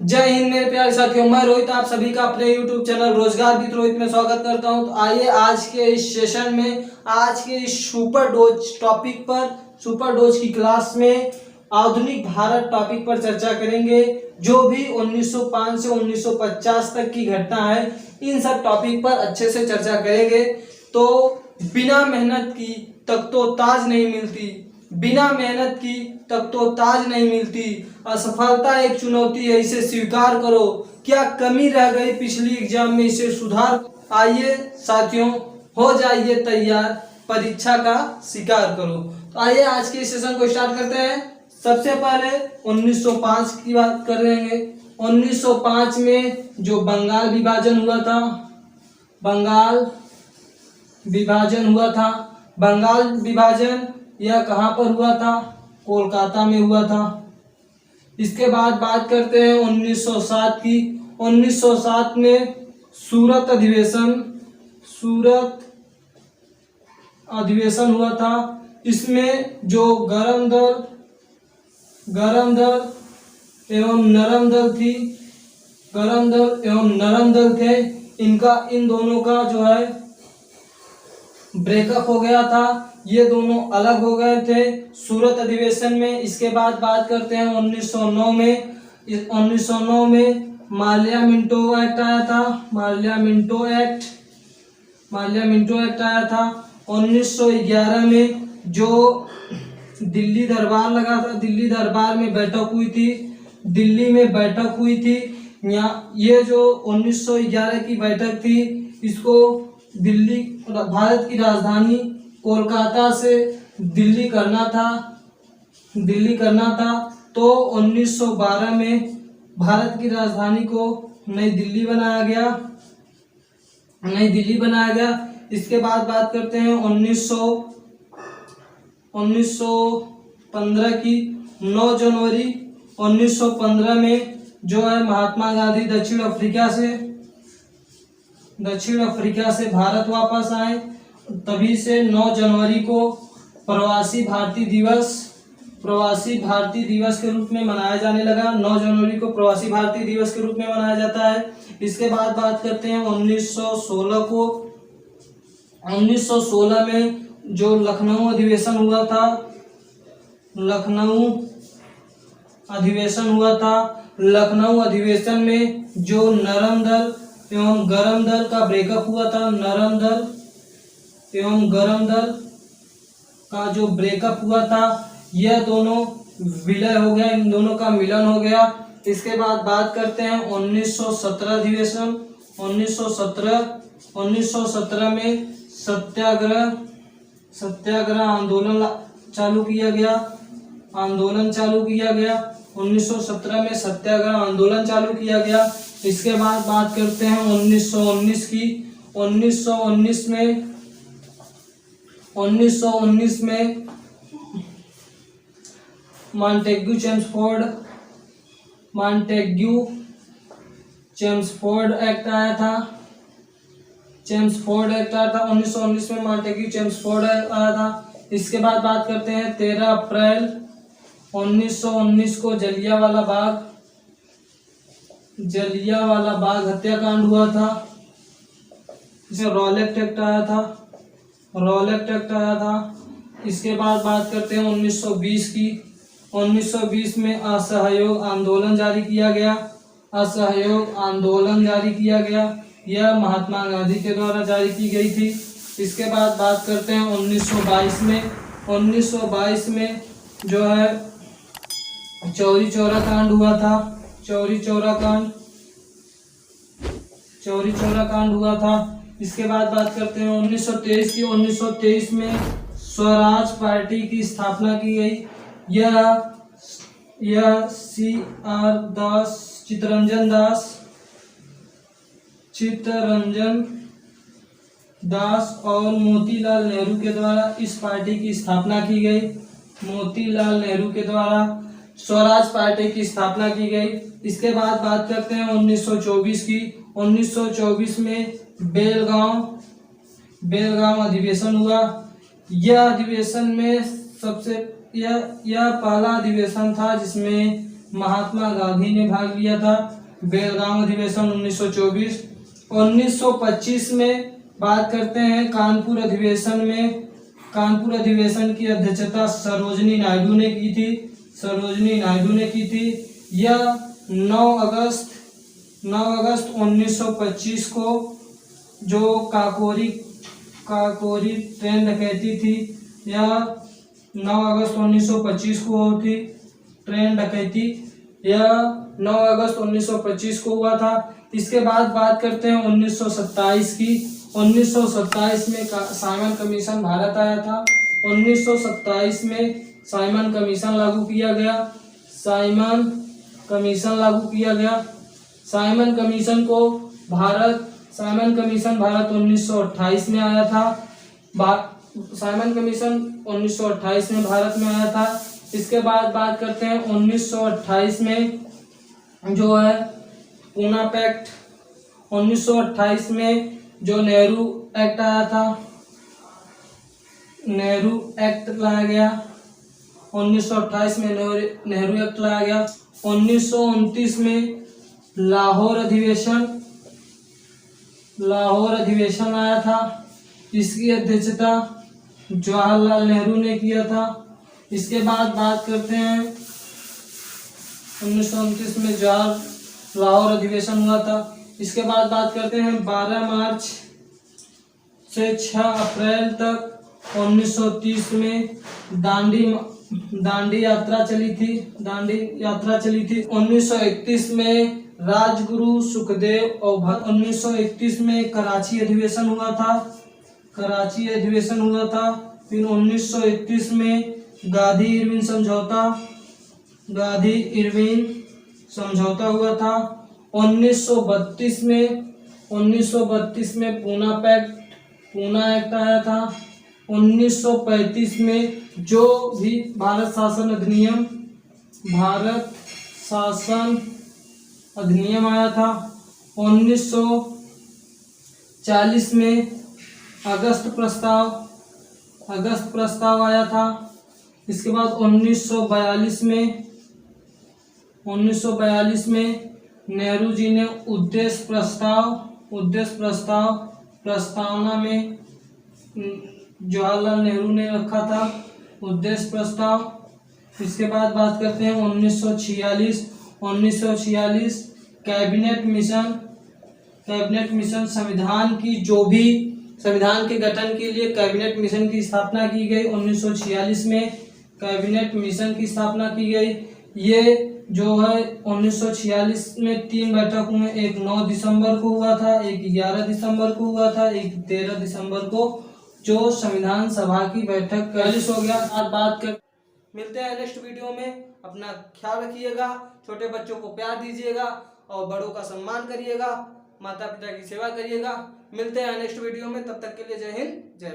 जय हिंद मेरे प्यारे साथियों, मैं रोहित आप सभी का अपने YouTube चैनल रोजगार विद रोहित में स्वागत करता हूं। तो आइए आज के इस सेशन में, आज के इस सुपर डोज टॉपिक पर, सुपर डोज की क्लास में आधुनिक भारत टॉपिक पर चर्चा करेंगे। जो भी 1905 से 1950 तक की घटना है, इन सब टॉपिक पर अच्छे से चर्चा करेंगे। तो बिना मेहनत की तक तो ताज नहीं मिलती, बिना मेहनत की तक तो ताज नहीं मिलती। असफलता एक चुनौती है, इसे स्वीकार करो। क्या कमी रह गई पिछली एग्जाम में, इसे सुधार। आइए साथियों, हो जाइए तैयार, परीक्षा का शिकार करो। तो आइए आज के सेशन को स्टार्ट करते हैं। सबसे पहले 1905 की बात करेंगे। 1905 में जो बंगाल विभाजन हुआ था, बंगाल विभाजन हुआ था। बंगाल विभाजन यह कहाँ पर हुआ था? कोलकाता में हुआ था। इसके बाद बात करते हैं 1907 की। 1907 में सूरत अधिवेशन हुआ था। इसमें जो गरम दल एवं नरम दल थी, गरम दल एवं नरम दल थे, इन दोनों का जो है ब्रेकअप हो गया था। ये दोनों अलग हो गए थे सूरत अधिवेशन में। इसके बाद बात करते हैं 1909 में। 1909 में माल्या मिंटो एक्ट आया था। माल्या मिंटो एक्ट आया था। 1911 में जो दिल्ली दरबार लगा था, दिल्ली दरबार में बैठक हुई थी, दिल्ली में बैठक हुई थी। यहाँ ये जो 1911 की बैठक थी, इसको दिल्ली, भारत की राजधानी कोलकाता से दिल्ली करना था। तो 1912 में भारत की राजधानी को नई दिल्ली बनाया गया। इसके बाद बात करते हैं 1915 की। 9 जनवरी 1915 में जो है महात्मा गांधी दक्षिण अफ्रीका से भारत वापस आए। तभी से 9 जनवरी को प्रवासी भारतीय दिवस के रूप में मनाया जाने लगा। 9 जनवरी को प्रवासी भारतीय दिवस के रूप में मनाया जाता है। इसके बाद बात करते हैं 1916 को। 1916 में जो लखनऊ अधिवेशन हुआ था, लखनऊ अधिवेशन में जो नरम दल एवं गरम दल का ब्रेकअप हुआ था, नरम दल एवं गरम दल का जो ब्रेकअप हुआ था, यह दोनों विलय हो गया, इन दोनों का मिलन हो गया। इसके बाद बात करते हैं 1917 अधिवेशन। 1917 में सत्याग्रह आंदोलन चालू किया गया। 1917 में सत्याग्रह आंदोलन चालू किया गया। इसके बाद बात करते हैं 1919 की। 1919 में मॉन्टेग्यू चेम्सफोर्ड एक्ट आया था। 1919 में मॉन्टेग्यू चेम्सफोर्ड आया था। इसके बाद बात करते हैं 13 अप्रैल 1919 को जलियांवाला बाग हत्याकांड हुआ था। इसे रॉलेट एक्ट आया था। इसके बाद बात करते हैं 1920 की। 1920 में असहयोग आंदोलन जारी किया गया। यह महात्मा गांधी के द्वारा जारी की गई थी। इसके बाद बात करते हैं 1922 में। 1922 में जो है चौरी चौरा कांड हुआ था। चौरी चौरा कांड हुआ था। इसके बाद बात करते हैं 1923 की। 1923 में स्वराज पार्टी की स्थापना की गई। यह CR दास, चित्तरंजन दास और मोतीलाल नेहरू के द्वारा इस पार्टी की स्थापना की गई। मोतीलाल नेहरू के द्वारा स्वराज पार्टी की स्थापना की गई। इसके बाद बात करते हैं 1924 की। 1924 में बेलगांव अधिवेशन हुआ। यह अधिवेशन में यह पहला अधिवेशन था जिसमें महात्मा गांधी ने भाग लिया था। बेलगाम अधिवेशन 1924। 1925 में बात करते हैं कानपुर अधिवेशन में। कानपुर अधिवेशन की अध्यक्षता सरोजनी नायडू ने की थी। सरोजनी नायडू ने की थी। यह 9 अगस्त 1925 को जो काकोरी ट्रेन डकैती थी, यह 9 अगस्त 1925 को हुई थी। ट्रेन डकैती यह 9 अगस्त 1925 को हुआ था। इसके बाद बात करते हैं 1927 की। 1927 में साइमन कमीशन भारत आया था। 1927 में साइमन कमीशन लागू किया गया। साइमन कमीशन लागू किया गया। साइमन कमीशन भारत 1928 में आया था। साइमन कमीशन 1928 में भारत में आया था। इसके बाद बात करते हैं 1928 में जो है पूना पैक्ट। 1928 में जो नेहरू एक्ट आया था, नेहरू एक्ट लाया गया। 1928 में नेहरू एक्ट लाया गया। 1929 में लाहौर अधिवेशन आया था। इसकी अध्यक्षता जवाहरलाल नेहरू ने किया था। इसके बाद बात करते हैं 1929 में लाहौर अधिवेशन हुआ था। इसके बाद बात करते हैं 12 मार्च से 6 अप्रैल तक 1930 में दांडी यात्रा चली थी। 1931 में राजगुरु सुखदेव और 1931 में कराची अधिवेशन हुआ था। फिर 1931 में गांधी इरविन समझौता हुआ था। 1932 में पूना एक्ट आया था। 1935 में जो भी भारत शासन अधिनियम आया था। 1940 में अगस्त प्रस्ताव आया था। इसके बाद 1942 में नेहरू जी ने उद्देश्य प्रस्तावना में जवाहरलाल नेहरू ने रखा था उद्देश्य प्रस्ताव। इसके बाद बात करते हैं 1946 कैबिनेट मिशन संविधान के गठन के लिए कैबिनेट मिशन की स्थापना की गई। 1946 में कैबिनेट मिशन की स्थापना की गई। ये जो है 1946 में 3 बैठक हुए। एक 9 दिसंबर को हुआ था, एक 11 दिसंबर को हुआ था, एक 13 दिसंबर को जो संविधान सभा की बैठक 40 हो गया। आज बात कर मिलते हैं नेक्स्ट वीडियो में। अपना ख्याल रखिएगा, छोटे बच्चों को प्यार दीजिएगा और बड़ों का सम्मान करिएगा, माता पिता की सेवा करिएगा। मिलते हैं नेक्स्ट वीडियो में, तब तक के लिए जय हिंद जय भारत।